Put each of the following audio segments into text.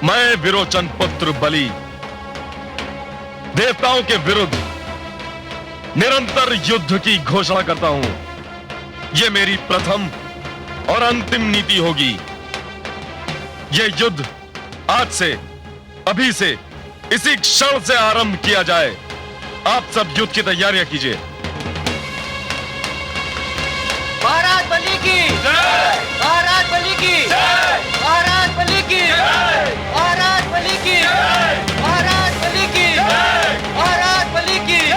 मैं विरोचन पुत्र बलि देवताओं के विरुद्ध निरंतर युद्ध की घोषणा करता हूं। यह मेरी प्रथम और अंतिम नीति होगी। यह युद्ध आज से, अभी से, इसी क्षण से आरंभ किया जाए। आप सब युद्ध की तैयारियां कीजिए। महाराज बलि की जय! महाराज बलि की जय! महाराज बलि की जय! महाराज बलि की जय! महाराज बलि की जय! महाराज बलि की जय!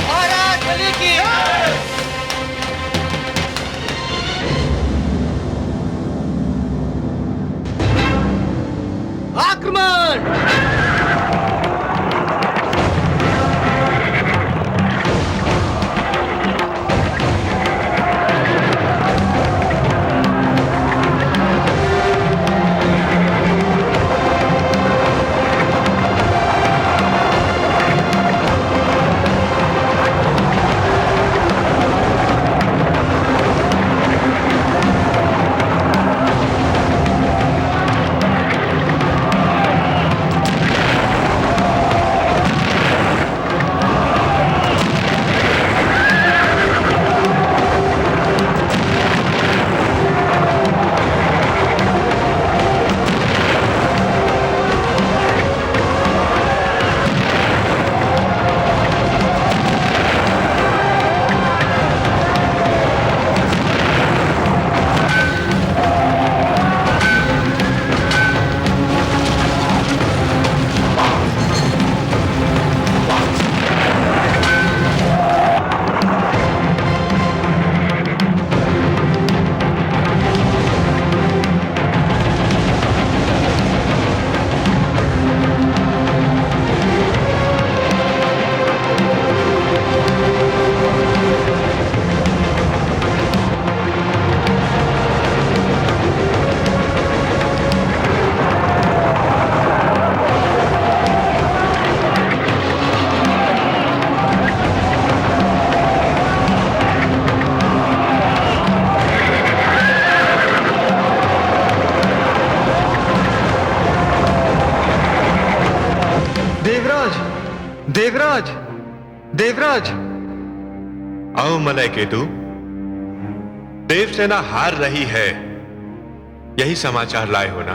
महाराज बलि की जय! आक्रमण! देवराज, देवराज! आओ मलय केतु। देवसेना हार रही है, यही समाचार लाए हो ना?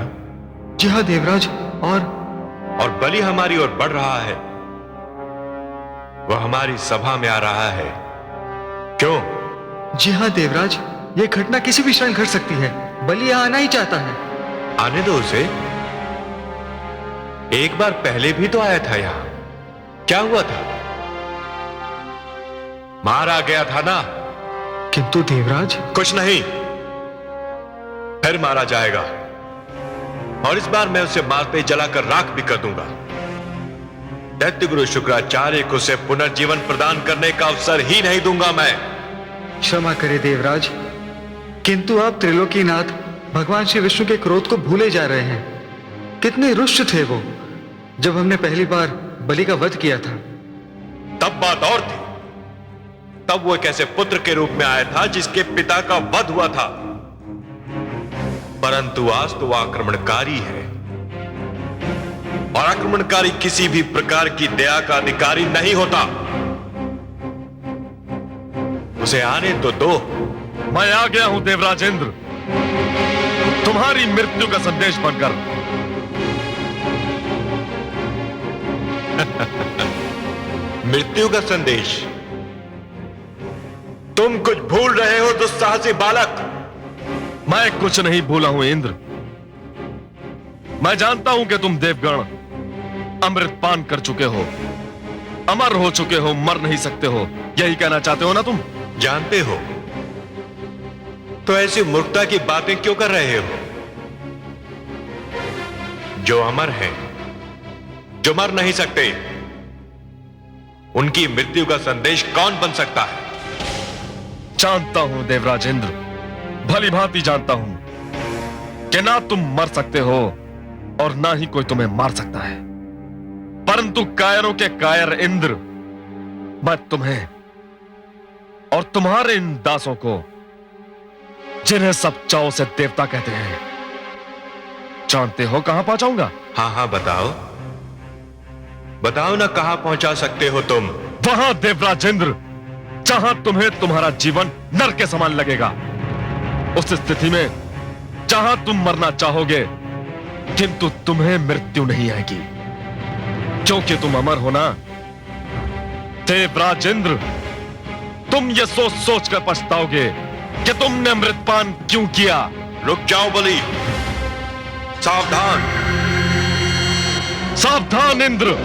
जी हाँ देवराज। और बलि हमारी ओर बढ़ रहा है। वह हमारी सभा में आ रहा है। क्यों? जी हाँ देवराज, यह घटना किसी भी क्षण घट सकती है। बलि यहाँ आना ही चाहता है। आने दो उसे। एक बार पहले भी तो आया था यहां। क्या हुआ था? मारा गया था ना? किंतु देवराज। कुछ नहीं, फिर मारा जाएगा। और इस बार मैं उसे मारते ही जलाकर राख भी कर दूंगा। दैत्य गुरु शुक्राचार्य को उसे पुनर्जीवन प्रदान करने का अवसर ही नहीं दूंगा मैं। क्षमा करे देवराज, किंतु आप त्रिलोकीनाथ भगवान श्री विष्णु के क्रोध को भूले जा रहे हैं। कितने रुष्ट थे वो जब हमने पहली बार बलि का वध किया था। तब बात और थी। तब वो एक ऐसे पुत्र के रूप में आया था जिसके पिता का वध हुआ था। परंतु आज तो वह आक्रमणकारी है, और आक्रमणकारी किसी भी प्रकार की दया का अधिकारी नहीं होता। उसे आने तो दो। मैं आ गया हूं देवराज इंद्र, तुम्हारी मृत्यु का संदेश बनकर। मृत्यु का संदेश? तुम कुछ भूल रहे हो दुस्साहसी बालक। मैं कुछ नहीं भूला हूं इंद्र। मैं जानता हूं कि तुम देवगण अमृत पान कर चुके हो, अमर हो चुके हो, मर नहीं सकते हो। यही कहना चाहते हो ना तुम? जानते हो तो ऐसी मूर्खता की बातें क्यों कर रहे हो? जो अमर हैं, जो मर नहीं सकते, उनकी मृत्यु का संदेश कौन बन सकता है? जानता हूं देवराज इंद्र, भली भांति जानता हूं कि ना तुम मर सकते हो और ना ही कोई तुम्हें मार सकता है। परंतु कायरों के कायर इंद्र, मैं तुम्हें और तुम्हारे इन दासों को, जिन्हें सब चाव से देवता कहते हैं, जानते हो कहां पहुंचाऊंगा? हाँ हाँ बताओ, बताओ ना कहां पहुंचा सकते हो तुम? वहां देवराजेंद्र जहां तुम्हें तुम्हारा जीवन नर के समान लगेगा। उस स्थिति में जहां तुम मरना चाहोगे किंतु तुम्हें मृत्यु नहीं आएगी, क्योंकि तुम अमर हो ना। देवराजेंद्र, तुम ये सोच सोच कर पछताओगे कि तुमने अमृतपान क्यों किया। रुक जाओ बलि, सावधान। सावधान इंद्र।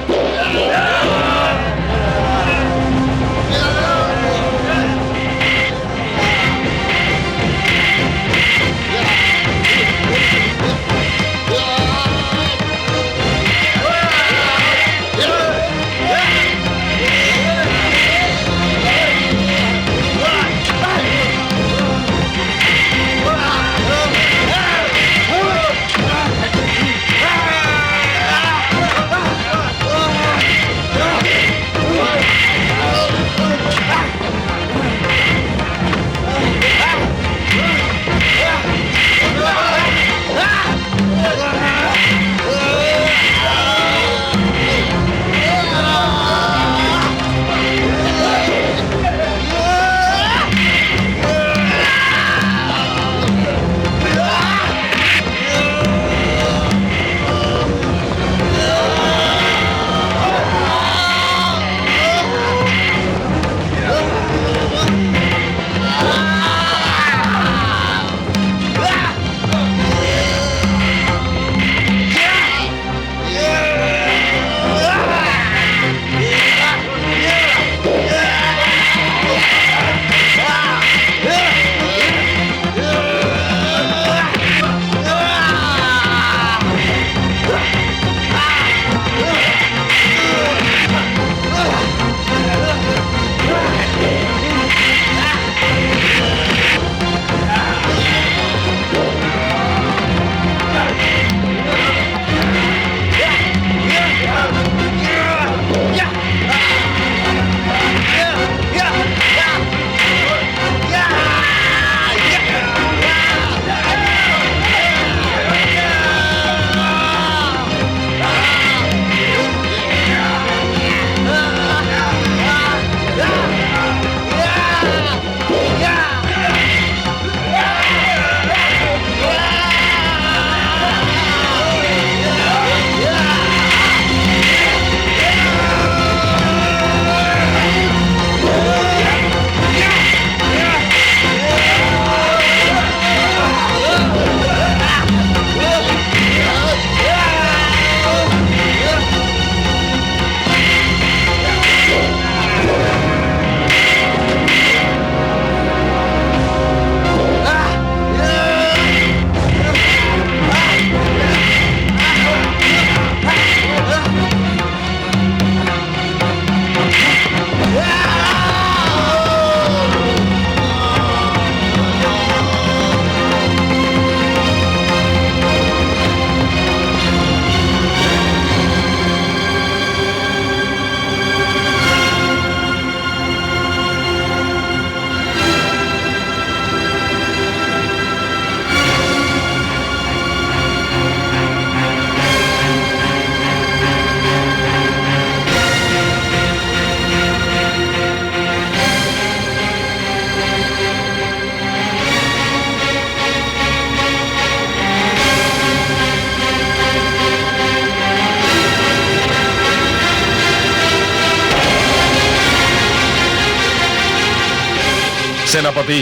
सेनापति,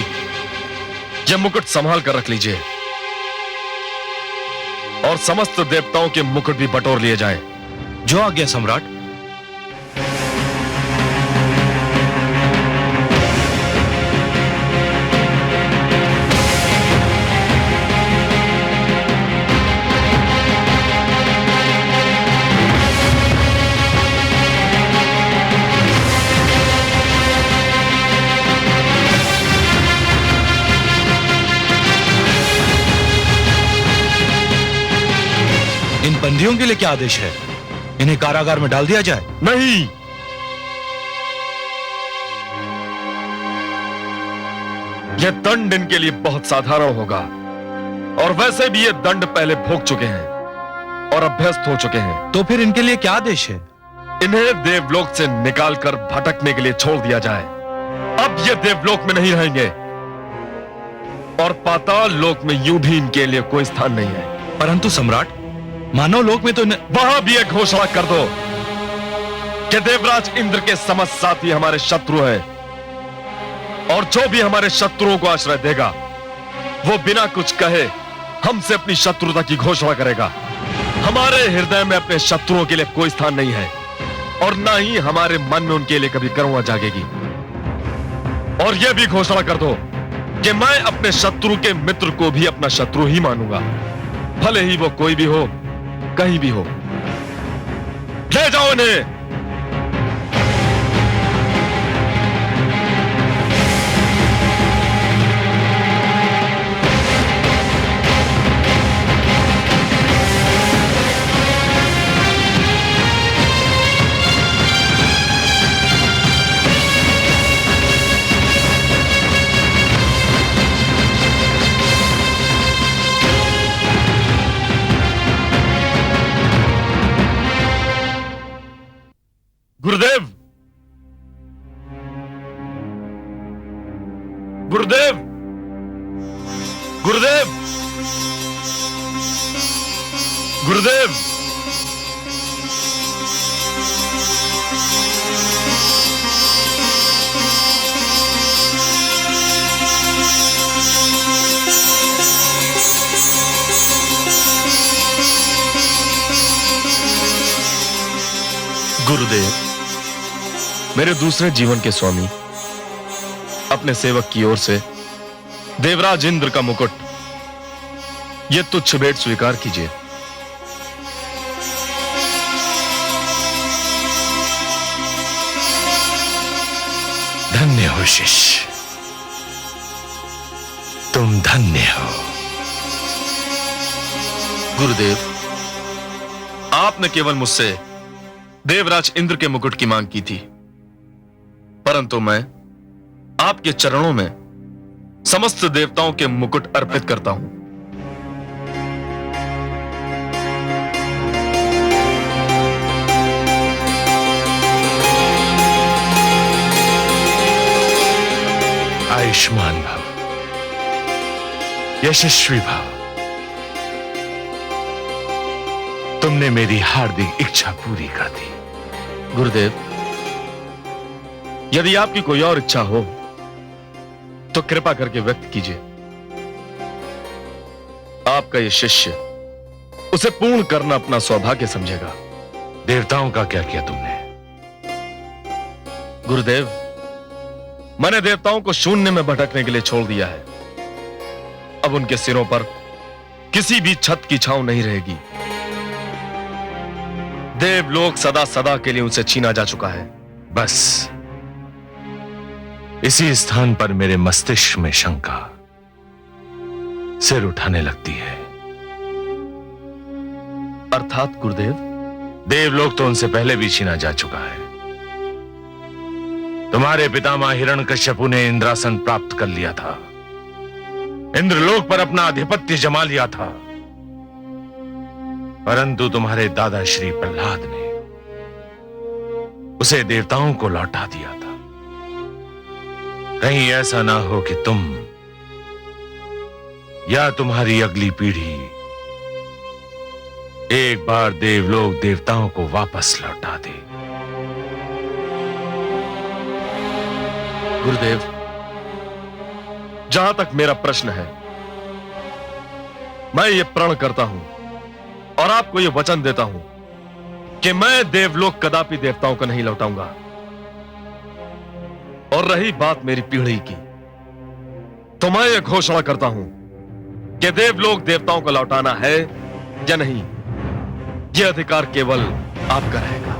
यह मुकुट संभाल कर रख लीजिए और समस्त देवताओं के मुकुट भी बटोर लिए जाएं। जो आज्ञा सम्राट। इन बंदियों के लिए क्या आदेश है? इन्हें कारागार में डाल दिया जाए? नहीं, यह दंड इनके लिए बहुत साधारण होगा और वैसे भी ये दंड पहले भोग चुके हैं। और अभ्यस्त हो चुके हैं। तो फिर इनके लिए क्या आदेश है? इन्हें देवलोक से निकालकर भटकने के लिए छोड़ दिया जाए। अब ये देवलोक में नहीं रहेंगे और पाताल लोक में यूं भी इनके लिए कोई स्थान नहीं है। परंतु सम्राट, मानव लोक में तो वहां भी एक घोषणा कर दो कि देवराज इंद्र के समस्त साथी हमारे शत्रु हैं और जो भी हमारे शत्रुओं को आश्रय देगा वो बिना कुछ कहे हमसे अपनी शत्रुता की घोषणा करेगा। हमारे हृदय में अपने शत्रुओं के लिए कोई स्थान नहीं है और ना ही हमारे मन में उनके लिए कभी करुणा जागेगी। और यह भी घोषणा कर दो कि मैं अपने शत्रु के मित्र को भी अपना शत्रु ही मानूंगा, भले ही वो कोई भी हो, कहीं भी हो। ले जाओ इन्हें। गुरुदेव, गुरुदेव, गुरुदेव, गुरुदेव, गुरुदेव, मेरे दूसरे जीवन के स्वामी, अपने सेवक की ओर से देवराज इंद्र का मुकुट, यह तुच्छ भेंट स्वीकार कीजिए। धन्य हो शिष्य, तुम धन्य हो। गुरुदेव, आपने केवल मुझसे देवराज इंद्र के मुकुट की मांग की थी, परंतु मैं आपके चरणों में समस्त देवताओं के मुकुट अर्पित करता हूं। आयुष्मान भव, यशस्वी भव। तुमने मेरी हार्दिक इच्छा पूरी कर दी। गुरुदेव, यदि आपकी कोई और इच्छा हो तो कृपा करके व्यक्त कीजिए। आपका यह शिष्य उसे पूर्ण करना अपना सौभाग्य समझेगा। देवताओं का क्या किया तुमने? गुरुदेव, मैंने देवताओं को शून्य में भटकने के लिए छोड़ दिया है। अब उनके सिरों पर किसी भी छत की छांव नहीं रहेगी। देवलोक सदा सदा के लिए उनसे छीना जा चुका है। बस इसी स्थान पर मेरे मस्तिष्क में शंका सिर उठाने लगती है। अर्थात गुरुदेव? देवलोक तो उनसे पहले भी छीना जा चुका है। तुम्हारे पितामह हिरण्यकश्यपु ने इंद्रासन प्राप्त कर लिया था, इंद्रलोक पर अपना आधिपत्य जमा लिया था, परंतु तुम्हारे दादा श्री प्रहलाद ने उसे देवताओं को लौटा दिया था। कहीं ऐसा ना हो कि तुम या तुम्हारी अगली पीढ़ी एक बार देवलोक देवताओं को वापस लौटा दे। गुरुदेव, जहां तक मेरा प्रश्न है, मैं ये प्रण करता हूं और आपको ये वचन देता हूं कि मैं देवलोक कदापि देवताओं को नहीं लौटाऊंगा। और रही बात मेरी पीढ़ी की, तो मैं ये घोषणा करता हूं कि देवलोक देवताओं को लौटाना है या नहीं, यह अधिकार केवल आपका रहेगा।